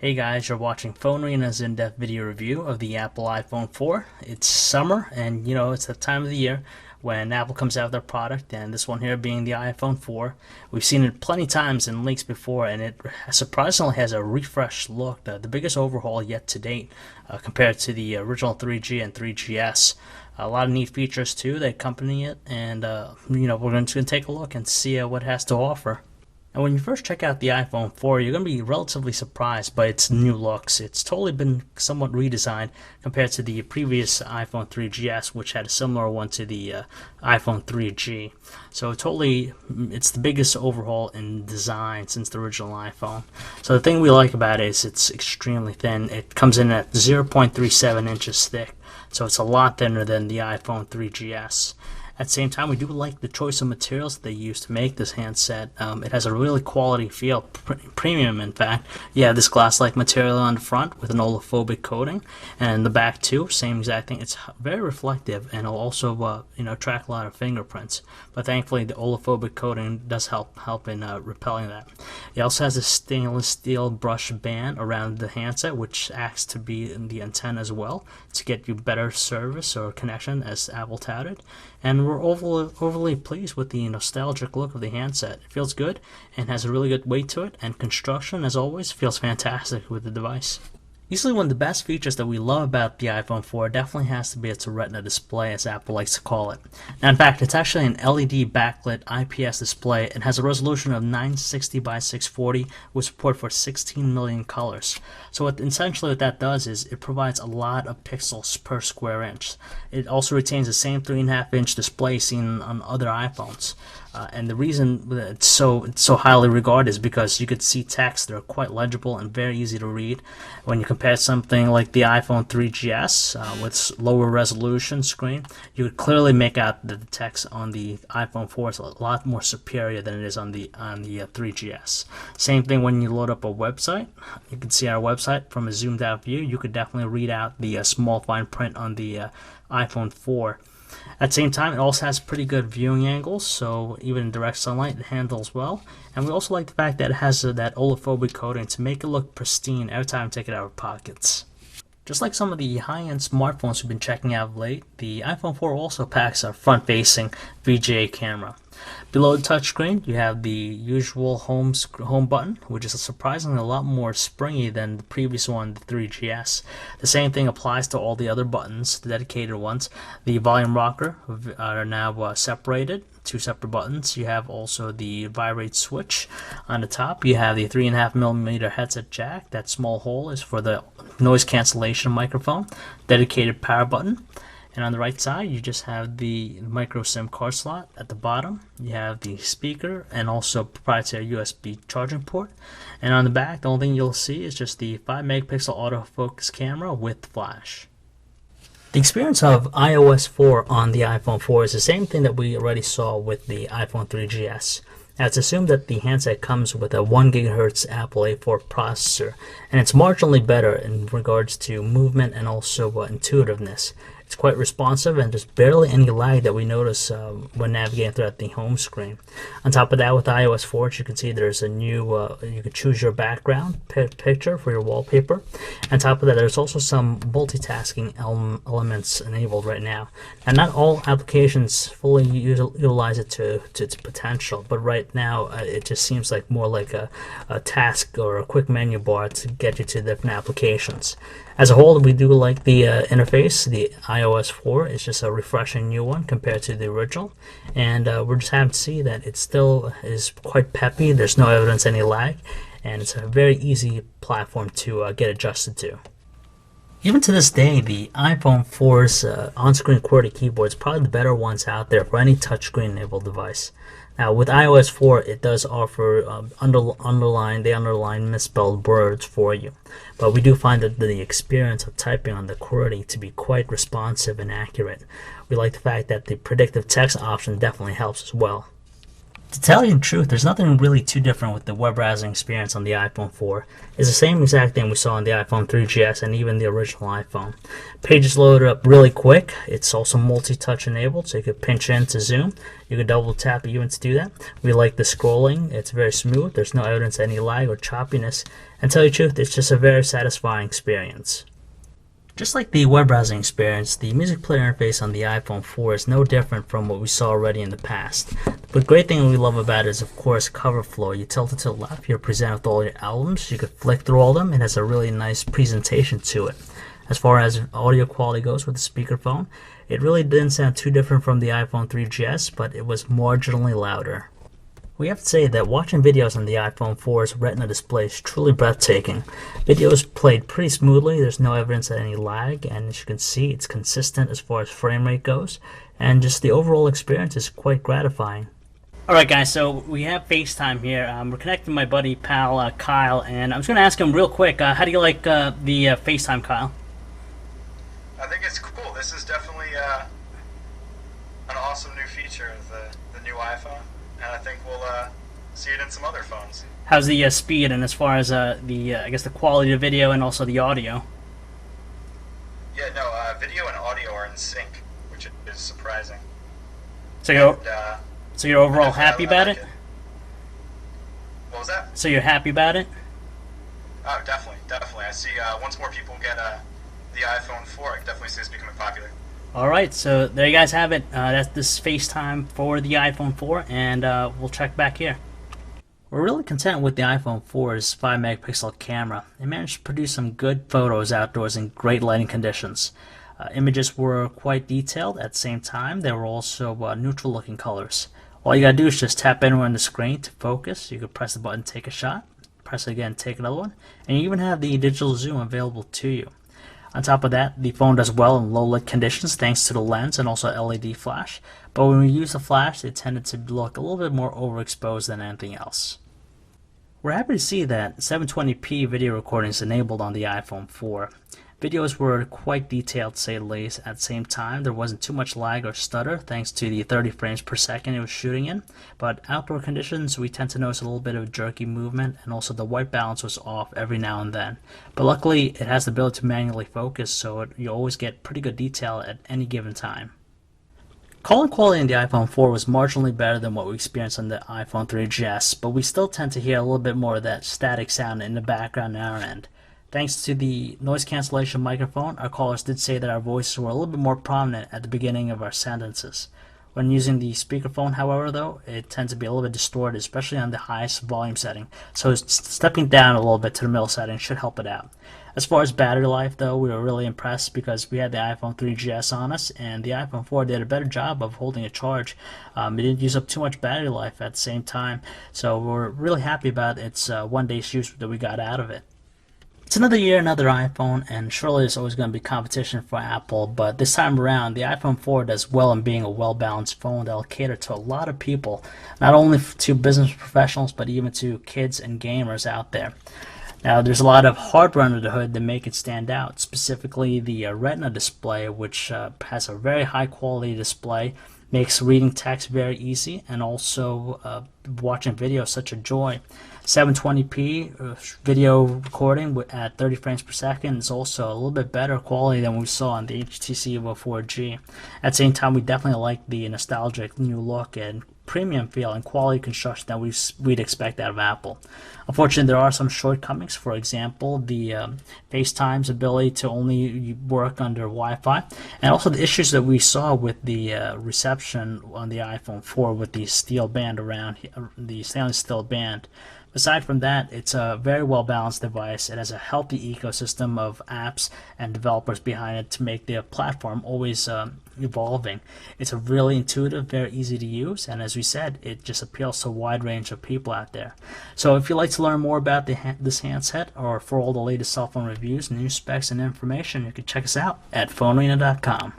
Hey guys, you're watching PhoneArena's in-depth video review of the Apple iPhone 4. It's summer, and it's the time of the year when Apple comes out with their product, and this one here being the iPhone 4. We've seen it plenty times in leaks before, and it surprisingly has a refreshed look, the biggest overhaul yet to date compared to the original 3G and 3GS. A lot of neat features too that accompany it, and we're going to take a look and see what it has to offer. And when you first check out the iPhone 4, you're going to be relatively surprised by its new looks. It's totally been somewhat redesigned compared to the previous iPhone 3GS, which had a similar one to the iPhone 3G. So it's the biggest overhaul in design since the original iPhone. So the thing we like about it is it's extremely thin. It comes in at 0.37 inches thick, so it's a lot thinner than the iPhone 3GS. At the same time, we do like the choice of materials that they use to make this handset. It has a really quality feel, premium in fact. You have this glass-like material on the front with an olefophobic coating, and in the back too, same exact thing. It's very reflective, and it'll also attract a lot of fingerprints. But thankfully, the olefophobic coating does help in repelling that. It also has a stainless steel brush band around the handset, which acts to be in the antenna as well to get you better service or connection, as Apple touted. And we're overly pleased with the nostalgic look of the handset. It feels good and has a really good weight to it, and construction, as always, feels fantastic with the device. Easily one of the best features that we love about the iPhone 4 definitely has to be its Retina display, as Apple likes to call it. Now, in fact, it's actually an LED backlit IPS display. It has a resolution of 960 by 640 with support for 16 million colors. So essentially what that does is it provides a lot of pixels per square inch. It also retains the same 3.5-inch display seen on other iPhones. And the reason that it's so highly regarded is because you could see text that are quite legible and very easy to read. When you compare something like the iPhone 3GS with lower resolution screen, you could clearly make out that the text on the iPhone 4 is a lot more superior than it is on the 3GS. Same thing when you load up a website. You can see our website from a zoomed out view. You could definitely read out the small fine print on the iPhone 4. At the same time, it also has pretty good viewing angles, so even in direct sunlight it handles well. And we also like the fact that it has that olefophobic coating to make it look pristine every time we take it out of our pockets. Just like some of the high-end smartphones we've been checking out of late, the iPhone 4 also packs a front-facing VGA camera. Below the touchscreen, you have the usual home button, which is surprisingly a lot more springy than the previous one, the 3GS. The same thing applies to all the other buttons, the dedicated ones. The volume rocker are now separated, two separate buttons. You have also the vibrate switch on the top. You have the 3.5mm headset jack. That small hole is for the noise cancellation microphone. Dedicated power button. And on the right side, you just have the micro SIM card slot. At the bottom, you have the speaker and also proprietary USB charging port. And on the back, the only thing you'll see is just the 5-megapixel autofocus camera with flash. The experience of iOS 4 on the iPhone 4 is the same thing that we already saw with the iPhone 3GS. Now, it's assumed that the handset comes with a 1 GHz Apple A4 processor, and it's marginally better in regards to movement and also intuitiveness. It's quite responsive, and there's barely any lag that we notice when navigating throughout the home screen. On top of that, with iOS 4, as you can see, there's a new, you can choose your background picture for your wallpaper. On top of that, there's also some multitasking elements enabled right now. And not all applications fully utilize it to its potential, but right now it just seems like more like a task or a quick menu bar to get you to different applications. As a whole, we do like the interface. The iOS 4 is just a refreshing new one compared to the original, and we're just happy to see that it still is quite peppy. There's no evidence of any lag, and it's a very easy platform to get adjusted to. Even to this day, the iPhone 4's on-screen QWERTY keyboard is probably the better ones out there for any touchscreen-enabled device. Now, with iOS 4, it does offer underline misspelled words for you, but we do find that the experience of typing on the QWERTY to be quite responsive and accurate. We like the fact that the predictive text option definitely helps as well. To tell you the truth, there's nothing really too different with the web browsing experience on the iPhone 4. It's the same exact thing we saw on the iPhone 3GS and even the original iPhone. Pages load up really quick. It's also multi-touch enabled, so you could pinch in to zoom. You could double tap even to do that. We like the scrolling. It's very smooth. There's no evidence of any lag or choppiness. And to tell you the truth, it's just a very satisfying experience. Just like the web browsing experience, the music player interface on the iPhone 4 is no different from what we saw already in the past. The great thing we love about it is, of course, cover flow. You tilt it to the left, you're presented with all your albums. You could flick through all of them. It has a really nice presentation to it. As far as audio quality goes with the speakerphone, it really didn't sound too different from the iPhone 3GS, but it was marginally louder. We have to say that watching videos on the iPhone 4's Retina display is truly breathtaking. Videos played pretty smoothly, there's no evidence of any lag, and as you can see, it's consistent as far as frame rate goes, and just the overall experience is quite gratifying. Alright guys, so we have FaceTime here. We're connecting my buddy, pal, Kyle, and I was going to ask him real quick, how do you like the FaceTime, Kyle? I think it's cool. This is definitely an awesome new feature of the new iPhone. And I think we'll see it in some other phones. How's the speed and as far as I guess the quality of video and also the audio? Yeah, no, video and audio are in sync, which is surprising. So you're overall happy about it? What was that? So you're happy about it? Oh, definitely. I see once more people get the iPhone 4, I definitely see this becoming popular. Alright, so there you guys have it. That's this FaceTime for the iPhone 4, and we'll check back here. We're really content with the iPhone 4's 5-megapixel camera. It managed to produce some good photos outdoors in great lighting conditions. Images were quite detailed. At the same time, they were also neutral looking colors. All you gotta do is just tap anywhere on the screen to focus. You could press the button, take a shot, press it again, take another one, and you even have the digital zoom available to you. On top of that, the phone does well in low lit conditions thanks to the lens and also LED flash, but when we use the flash, it tended to look a little bit more overexposed than anything else. We're happy to see that 720p video recording is enabled on the iPhone 4. Videos were quite detailed, to say the least. At the same time, there wasn't too much lag or stutter thanks to the 30 frames per second it was shooting in, but outdoor conditions we tend to notice a little bit of jerky movement, and also the white balance was off every now and then. But luckily it has the ability to manually focus, so you always get pretty good detail at any given time. Calling quality in the iPhone 4 was marginally better than what we experienced on the iPhone 3GS, but we still tend to hear a little bit more of that static sound in the background on our end. Thanks to the noise cancellation microphone, our callers did say that our voices were a little bit more prominent at the beginning of our sentences. When using the speakerphone, however, though, it tends to be a little bit distorted, especially on the highest volume setting, so stepping down a little bit to the middle setting should help it out. As far as battery life, though, we were really impressed because we had the iPhone 3GS on us, and the iPhone 4 did a better job of holding a charge. It didn't use up too much battery life at the same time, so we're really happy about its one-day's use that we got out of it. It's another year, another iPhone, and surely there's always going to be competition for Apple, but this time around, the iPhone 4 does well in being a well-balanced phone that'll cater to a lot of people, not only to business professionals, but even to kids and gamers out there. Now, there's a lot of hardware under the hood that make it stand out, specifically the Retina display, which has a very high-quality display, makes reading text very easy, and also watching video such a joy. 720p video recording at 30 frames per second is also a little bit better quality than we saw on the HTC Evo 4G. At the same time, we definitely like the nostalgic new look and premium feel and quality construction that we'd expect out of Apple. Unfortunately, there are some shortcomings. For example, the FaceTime's ability to only work under Wi-Fi, and also the issues that we saw with the reception on the iPhone 4 with the steel band around the stainless steel band. Aside from that, it's a very well-balanced device. It has a healthy ecosystem of apps and developers behind it to make the platform always evolving. It's a really intuitive, very easy to use, and as we said, it just appeals to a wide range of people out there. So if you'd like to learn more about this handset, or for all the latest cell phone reviews, news specs, and information, you can check us out at PhoneArena.com.